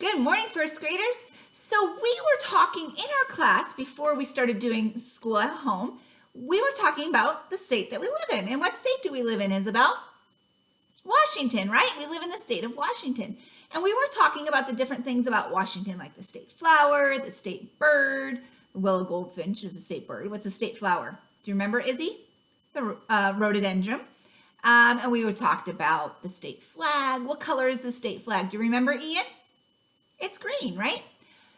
Good morning, first graders. So we were talking in our class before we started doing school at home. We were talking about the state that we live in. And what state do we live in, Isabel? Washington, right? We live in the state of Washington. And we were talking about the different things about Washington, like the state flower, the state bird. The willow goldfinch is a state bird. What's a state flower? Do you remember, Izzy? The rhododendron. And we were talked about the state flag. What color is the state flag? Do you remember, Ian? It's green, right?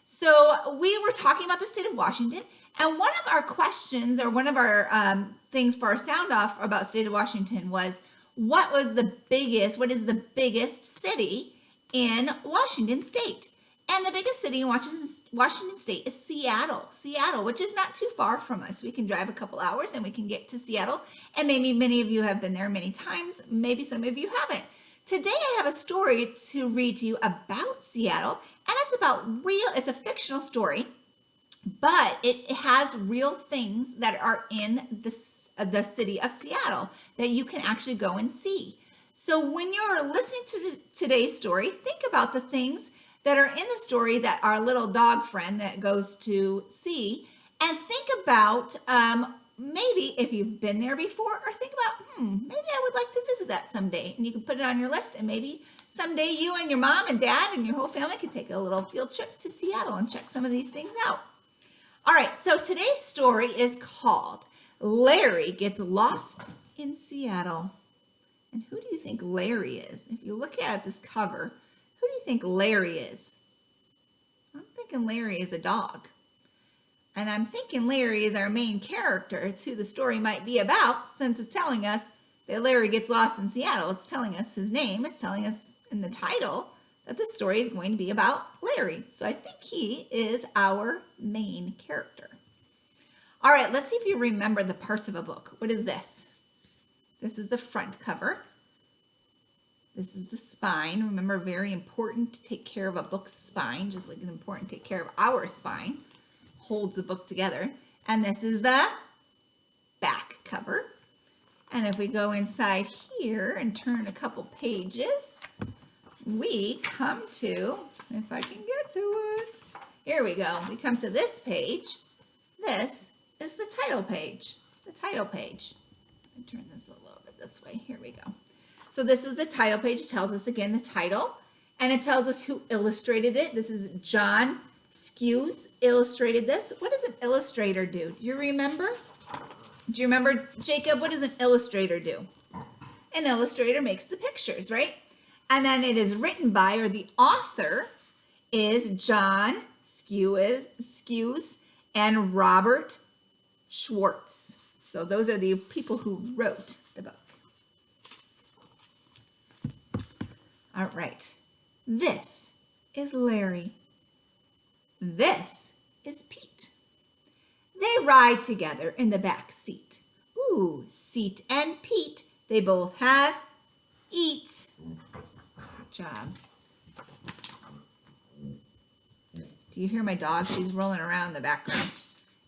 So we were talking about the state of Washington, and one of our questions, or one of our things for our sound off about state of Washington was, what is the biggest city in Washington state? And the biggest city in Washington state is Seattle, which is not too far from us. We can drive a couple hours and we can get to Seattle. And maybe many of you have been there many times. Maybe some of you haven't. Today I have a story to read to you about Seattle, and it's a fictional story, but it has real things that are in the city of Seattle that you can actually go and see. So when you're listening to today's story, think about the things that are in the story that our little dog friend that goes to see, and think about maybe if you've been there before, or think about, maybe I would like to visit that someday. And you can put it on your list, and maybe someday you and your mom and dad and your whole family can take a little field trip to Seattle and check some of these things out. All right, so today's story is called Larry Gets Lost in Seattle. And who do you think Larry is? If you look at this cover, who do you think Larry is? I'm thinking Larry is a dog. And I'm thinking Larry is our main character. It's who the story might be about, since it's telling us that Larry gets lost in Seattle. It's telling us his name. It's telling us in the title that the story is going to be about Larry. So I think he is our main character. All right, let's see if you remember the parts of a book. What is this? This is the front cover. This is the spine. Remember, very important to take care of a book's spine, just like it's important to take care of our spine. Holds the book together. And this is the back cover. And if we go inside here and turn a couple pages, we come to, if I can get to it, here we go. We come to this page. This is the title page. The title page. Let me turn this a little bit this way. Here we go. So this is the title page. It tells us again the title, and it tells us who illustrated it. This is John Skews illustrated this. What does an illustrator do? Do you remember? Do you remember, Jacob? What does an illustrator do? An illustrator makes the pictures, right? And then it is written by, or the author is John Skews and Robert Schwartz. So those are the people who wrote the book. All right. This is Larry. This is Pete. They ride together in the back seat. Ooh, Seat and Pete, they both have eats. Good job. Do you hear my dog? She's rolling around in the background.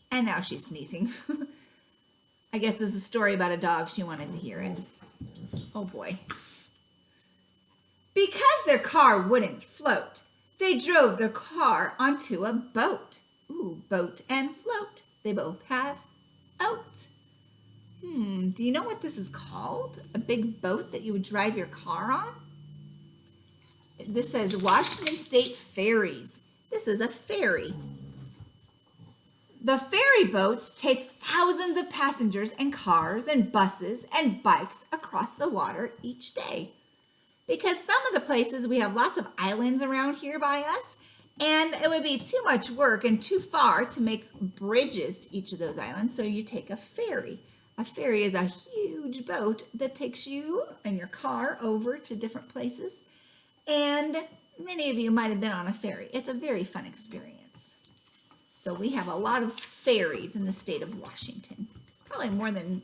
And now she's sneezing. I guess this is a story about a dog. She wanted to hear it. Oh boy. Because their car wouldn't float, they drove their car onto a boat. Ooh, boat and float. They both have oat. Do you know what this is called? A big boat that you would drive your car on? This says Washington State Ferries. This is a ferry. The ferry boats take thousands of passengers and cars and buses and bikes across the water each day. Because some of the places, we have lots of islands around here by us, and it would be too much work and too far to make bridges to each of those islands, so you take a ferry. A ferry is a huge boat that takes you and your car over to different places, and many of you might have been on a ferry. It's a very fun experience. So we have a lot of ferries in the state of Washington, probably more than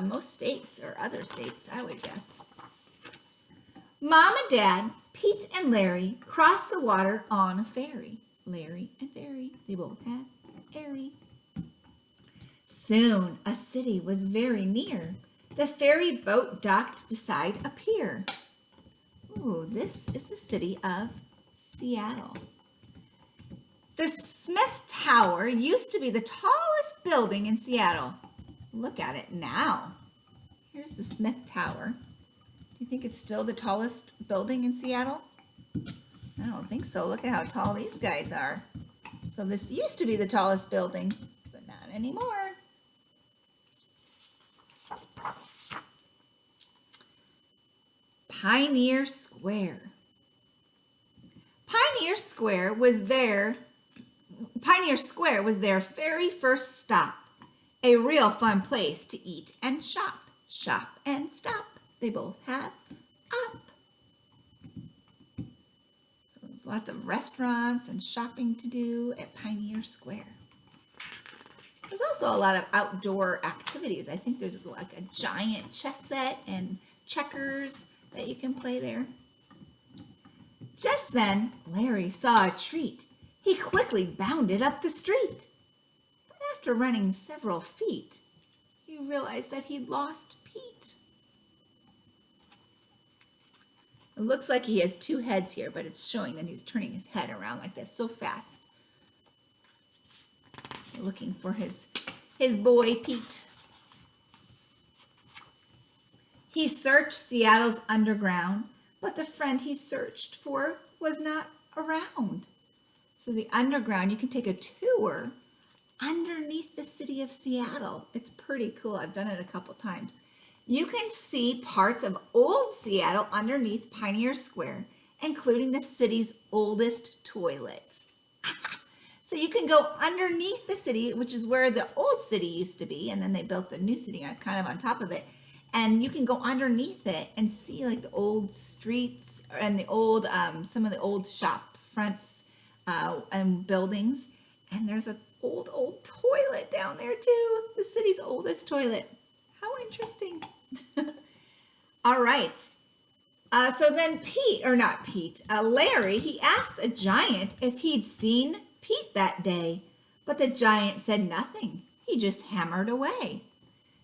most states or other states, I would guess. Mom and Dad, Pete and Larry, cross the water on a ferry. Larry and Ferry, they both have airy. Soon a city was very near. The ferry boat docked beside a pier. Ooh, this is the city of Seattle. The Smith Tower used to be the tallest building in Seattle. Look at it now. Here's the Smith Tower. Do you think it's still the tallest building in Seattle? I don't think so. Look at how tall these guys are. So this used to be the tallest building, but not anymore. Pioneer Square. Pioneer Square was their very first stop. A real fun place to eat and shop. Shop and stop. They both have up. So there's lots of restaurants and shopping to do at Pioneer Square. There's also a lot of outdoor activities. I think there's like a giant chess set and checkers that you can play there. Just then, Larry saw a treat. He quickly bounded up the street. But after running several feet, he realized that he'd lost Pete. It looks like he has two heads here, but it's showing that he's turning his head around like this so fast. Looking for his boy, Pete. He searched Seattle's underground, but the friend he searched for was not around. So the underground, you can take a tour underneath the city of Seattle. It's pretty cool. I've done it a couple times. You can see parts of old Seattle underneath Pioneer Square, including the city's oldest toilets. So you can go underneath the city, which is where the old city used to be, and then they built the new city kind of on top of it. And you can go underneath it and see like the old streets and the old, some of the old shop fronts and buildings. And there's an old toilet down there too. The city's oldest toilet. How interesting. All right. So then Larry, he asked a giant if he'd seen Pete that day. But the giant said nothing. He just hammered away.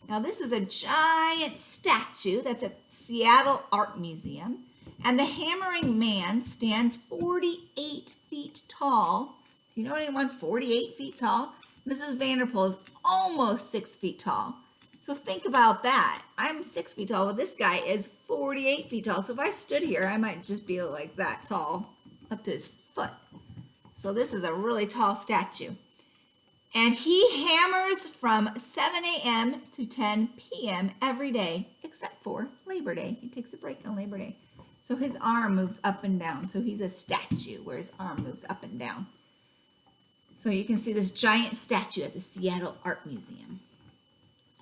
Now this is a giant statue that's at Seattle Art Museum, and the hammering man stands 48 feet tall. Do you know anyone 48 feet tall? Mrs. Vanderpool is almost 6 feet tall. So think about that. I'm 6 feet tall, but this guy is 48 feet tall. So if I stood here, I might just be like that tall, up to his foot. So this is a really tall statue. And he hammers from 7 a.m. to 10 p.m. every day, except for Labor Day. He takes a break on Labor Day. So his arm moves up and down. So he's a statue where his arm moves up and down. So you can see this giant statue at the Seattle Art Museum.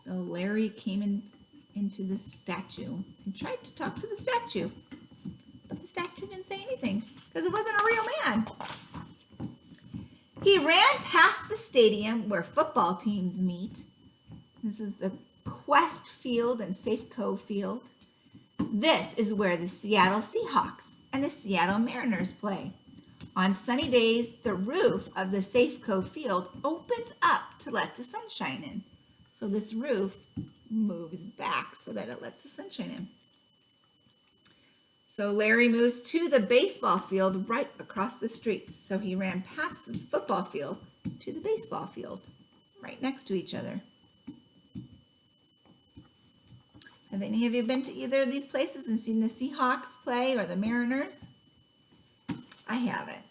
So Larry came into this statue and tried to talk to the statue. But the statue didn't say anything because it wasn't a real man. He ran past the stadium where football teams meet. This is the Quest Field and Safeco Field. This is where the Seattle Seahawks and the Seattle Mariners play. On sunny days, the roof of the Safeco Field opens up to let the sunshine in. So this roof moves back so that it lets the sunshine in. So Larry moves to the baseball field right across the street. So he ran past the football field to the baseball field, right next to each other. Have any of you been to either of these places and seen the Seahawks play or the Mariners? I haven't,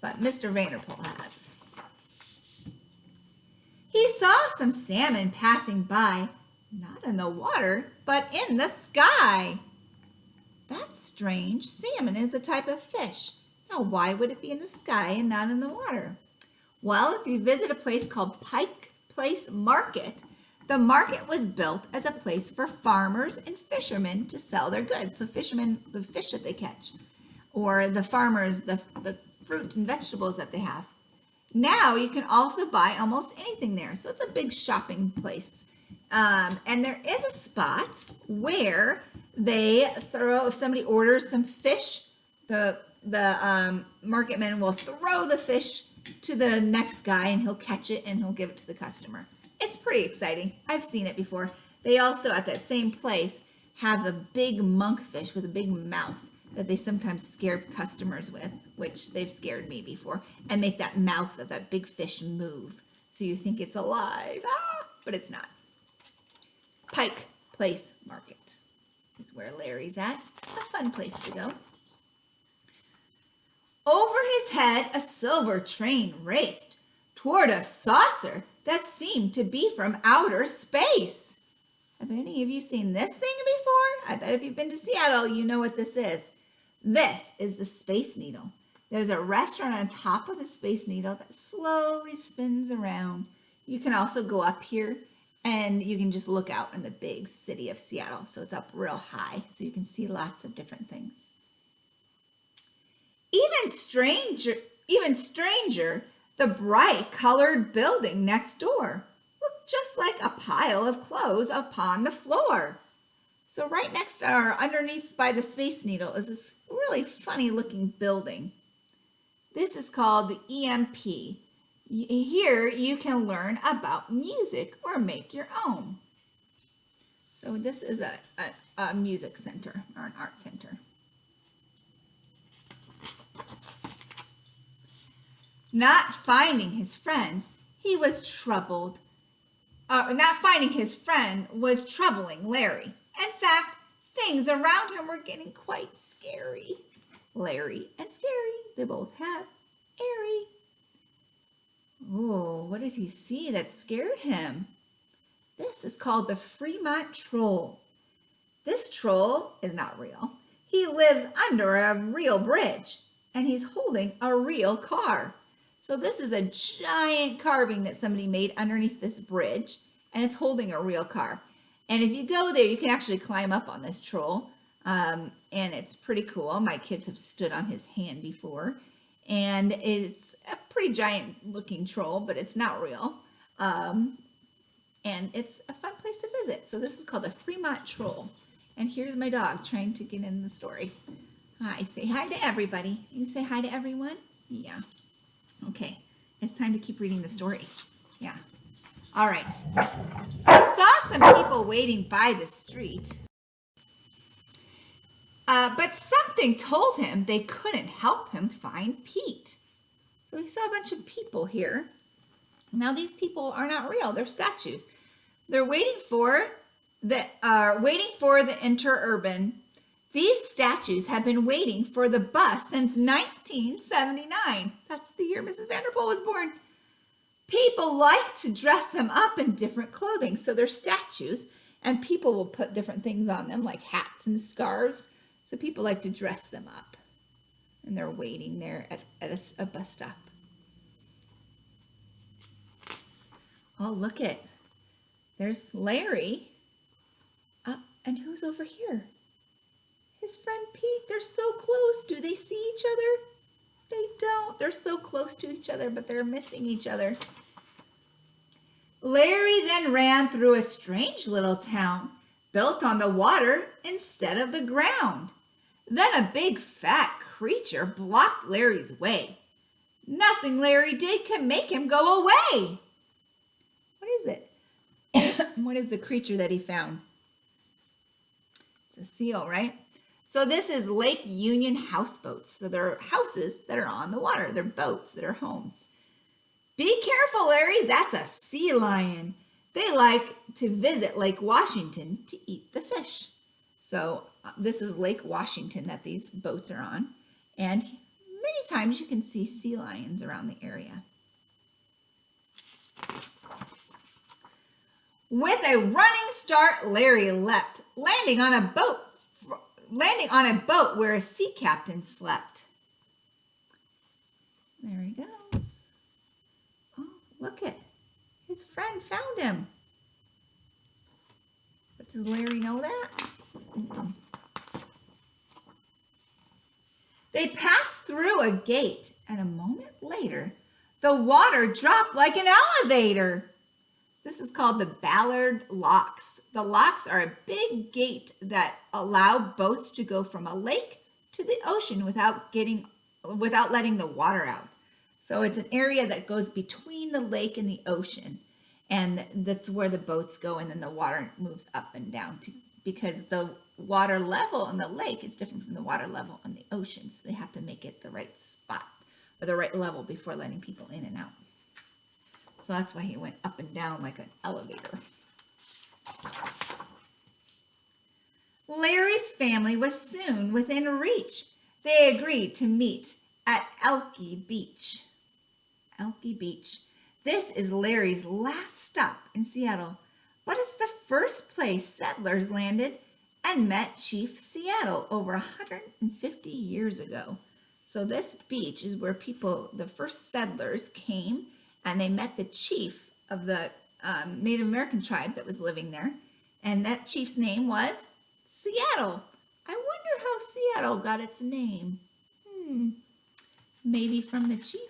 but Mr. Vanderpool has. He saw some salmon passing by, not in the water, but in the sky. That's strange. Salmon is a type of fish. Now, why would it be in the sky and not in the water? Well, if you visit a place called Pike Place Market, the market was built as a place for farmers and fishermen to sell their goods. So fishermen, the fish that they catch, or the farmers, the fruit and vegetables that they have. Now you can also buy almost anything there. So it's a big shopping place. And there is a spot where they throw, if somebody orders some fish, the marketman will throw the fish to the next guy and he'll catch it and he'll give it to the customer. It's pretty exciting. I've seen it before. They also, at that same place, have a big monkfish with a big mouth. that they sometimes scare customers with, which they've scared me before, and make that mouth of that big fish move so you think it's alive, but it's not. Pike Place Market is where Larry's at. A fun place to go. Over his head, a silver train raced toward a saucer that seemed to be from outer space. Have any of you seen this thing before? I bet if you've been to Seattle, you know what this is. This is the Space Needle. There's a restaurant on top of the Space Needle that slowly spins around. You can also go up here and you can just look out in the big city of Seattle. So it's up real high, so you can see lots of different things. Even stranger, the bright colored building next door looked just like a pile of clothes upon the floor. So right next to or underneath by the Space Needle is this really funny looking building. This is called the EMP. Here you can learn about music or make your own. So this is a music center or an art center. Not finding his friends, he was troubled. Not finding his friend was troubling Larry. In fact, things around him were getting quite scary. Larry and Scary, they both have airy. Oh, what did he see that scared him? This is called the Fremont Troll. This troll is not real. He lives under a real bridge, and he's holding a real car. So this is a giant carving that somebody made underneath this bridge, and it's holding a real car. And if you go there, you can actually climb up on this troll, and it's pretty cool. My kids have stood on his hand before, and it's a pretty giant looking troll, but it's not real. And it's a fun place to visit. So this is called the Fremont Troll. And here's my dog trying to get in the story. Hi, say hi to everybody. You say hi to everyone? Yeah. Okay, it's time to keep reading the story. Yeah. All right. I saw some people waiting by the street. But something told him they couldn't help him find Pete. So he saw a bunch of people here. Now these people are not real, they're statues. They're waiting for the interurban. These statues have been waiting for the bus since 1979. That's the year Mrs. Vanderpool was born. People like to dress them up in different clothing. So they're statues, and people will put different things on them, like hats and scarves. So people like to dress them up. And they're waiting there at a bus stop. Oh, look it. There's Larry. And who's over here? His friend Pete. They're so close. Do they see each other? They don't. They're so close to each other, but they're missing each other. Larry then ran through a strange little town built on the water instead of the ground. Then a big fat creature blocked Larry's way. Nothing Larry did could make him go away. What is it? What is the creature that he found? It's a seal, right? So this is Lake Union houseboats. So they're houses that are on the water. They're boats that are homes. Be careful, Larry. That's a sea lion. They like to visit Lake Washington to eat the fish. So this is Lake Washington that these boats are on. And many times you can see sea lions around the area. With a running start, Larry leapt, landing on a boat where a sea captain slept. There he goes. Oh, look it. His friend found him. But does Larry know that? Mm-mm. They passed through a gate, and a moment later, the water dropped like an elevator. This is called the Ballard Locks. The locks are a big gate that allow boats to go from a lake to the ocean without letting the water out. So it's an area that goes between the lake and the ocean, and that's where the boats go, and then the water moves up and down because the water level in the lake is different from the water level in the ocean. So they have to make it the right spot or the right level before letting people in and out. So that's why he went up and down like an elevator. Larry's family was soon within reach. They agreed to meet at Elke Beach. Elke Beach. This is Larry's last stop in Seattle, but it's the first place settlers landed and met Chief Seattle over 150 years ago. So this beach is where the first settlers came, and they met the chief of the Native American tribe that was living there. And that chief's name was Seattle. I wonder how Seattle got its name. Maybe from the chief.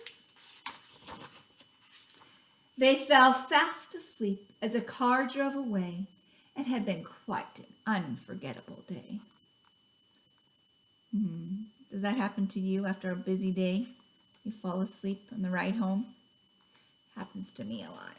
They fell fast asleep as a car drove away. It had been quite an unforgettable day. Does that happen to you after a busy day? You fall asleep on the ride home? Happens to me a lot.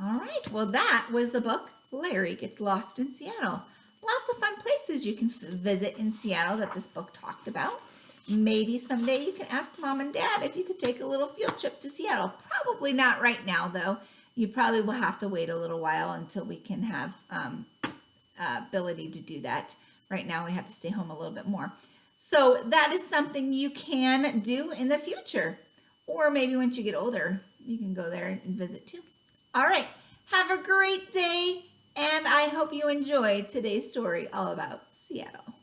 All right, well, that was the book, Larry Gets Lost in Seattle. Lots of fun places you can visit in Seattle that this book talked about. Maybe someday you can ask Mom and Dad if you could take a little field trip to Seattle. Probably not right now, though. You probably will have to wait a little while until we can have ability to do that. Right now, we have to stay home a little bit more. So that is something you can do in the future. Or maybe once you get older, you can go there and visit too. All right, have a great day, and I hope you enjoyed today's story all about Seattle.